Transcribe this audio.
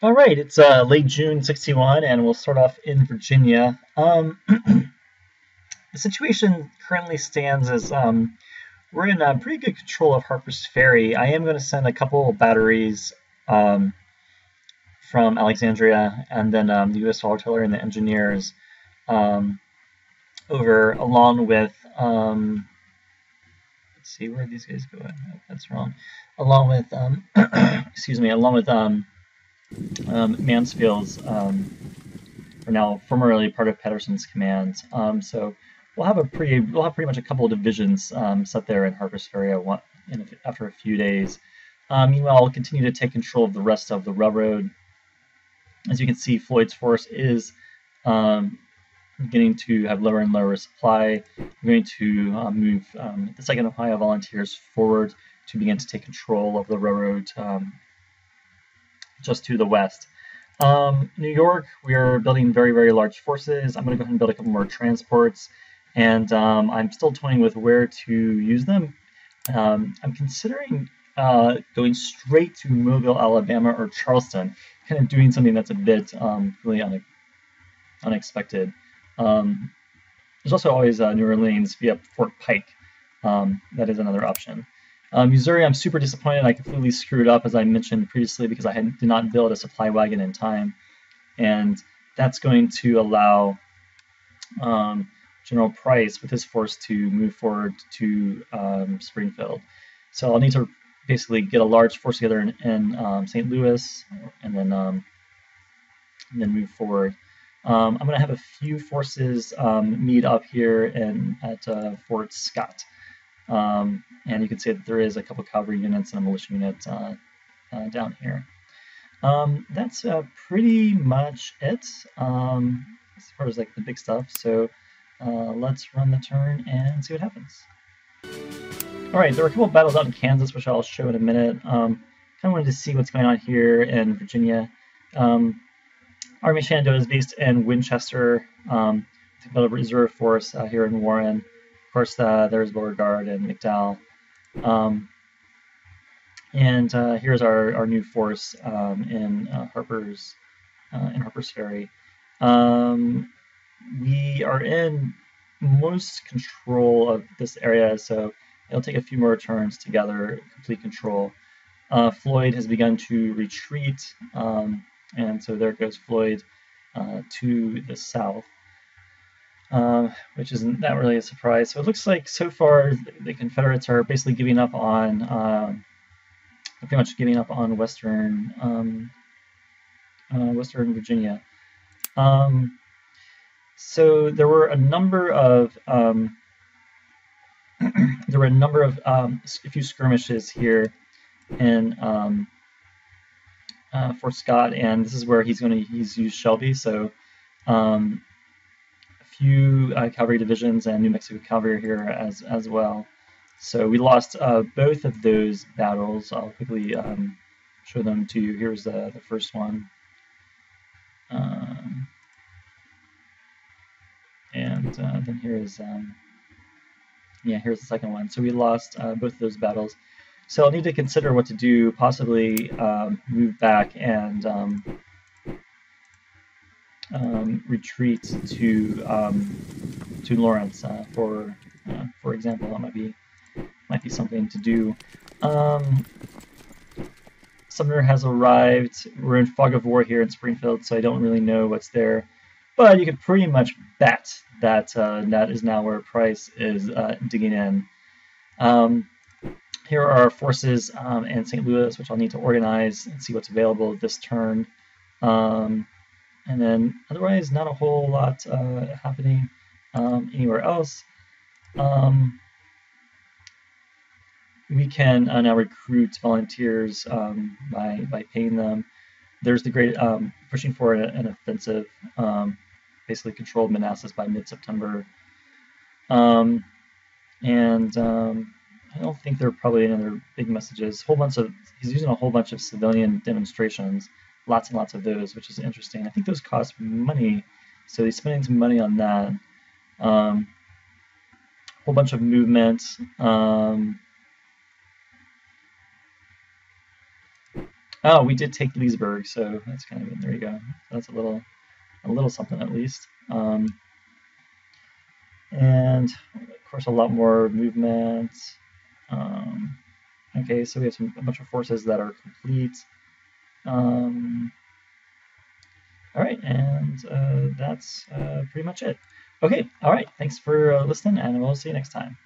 All right, it's late June 61, and we'll start off in Virginia. The situation currently stands as we're in pretty good control of Harper's Ferry. I am going to send a couple of batteries um, from Alexandria and then the U.S. Artillery and the engineers um, over, along with, let's see, where are these guys going? Oh, that's wrong. Along with, excuse me, along with Mansfield's are now formerly part of Pedersen's command. So we'll have pretty much a couple of divisions set there in Harper's Ferry after a few days. Meanwhile, we'll continue to take control of the rest of the railroad. As you can see, Floyd's force is beginning to have lower and lower supply. We're going to move the Second Ohio Volunteers forward to begin to take control of the railroad just to the west. New York, we are building very, very large forces. I'm going to go ahead and build a couple more transports, and I'm still toying with where to use them. I'm considering going straight to Mobile, Alabama, or Charleston, kind of doing something that's a bit really unexpected. There's also always New Orleans via Fort Pike. That is another option. Missouri, I'm super disappointed. I completely screwed up, as I mentioned previously, because I did not build a supply wagon in time. And that's going to allow General Price with his force to move forward to Springfield. So I'll need to basically get a large force together in St. Louis and then move forward. I'm going to have a few forces meet up here at Fort Scott. And you can see that there is a couple cavalry units and a militia unit down here. That's pretty much it as far as like the big stuff. So let's run the turn and see what happens. All right, there were a couple of battles out in Kansas, which I'll show in a minute. Kind of wanted to see what's going on here in Virginia. Army Shenandoah is based in Winchester. We've got a reserve force here in Warren. Of course, there's Beauregard and McDowell. And here's our new force in Harper's Ferry. We are in most control of this area, so it'll take a few more turns to gather complete control. Floyd has begun to retreat, and so there goes Floyd to the south. Which isn't that really a surprise. So it looks like so far the Confederates are basically giving up on, pretty much giving up on Western Virginia. So there were a number of a few skirmishes here in Fort Scott, and this is where he's used Shelby. So few cavalry divisions and New Mexico cavalry here as well. So we lost both of those battles. I'll quickly show them to you. Here's the first one. And then here's the second one. So we lost both of those battles. So I'll need to consider what to do, possibly move back and retreat to Lawrence, for example. That might be something to do. Sumner has arrived. We're in fog of war here in Springfield, so I don't really know what's there. But you can pretty much bet that that is now where Price is digging in. Here are our forces in St. Louis, which I'll need to organize and see what's available this turn. And then otherwise, not a whole lot happening anywhere else. We can now recruit volunteers by paying them. There's the great pushing for an offensive, basically controlled Manassas by mid-September. And I don't think there are probably any other big messages. He's using a whole bunch of civilian demonstrations. Lots and lots of those, which is interesting. I think those cost money, so he's spending some money on that. Whole bunch of movement. Oh, we did take Leesburg, so that's kind of good. There you go. That's a little something at least. And of course, a lot more movement. Um, okay, so we have a bunch of forces that are complete. Um, all right, and that's pretty much it. Okay, all right. Thanks for listening, and we'll see you next time.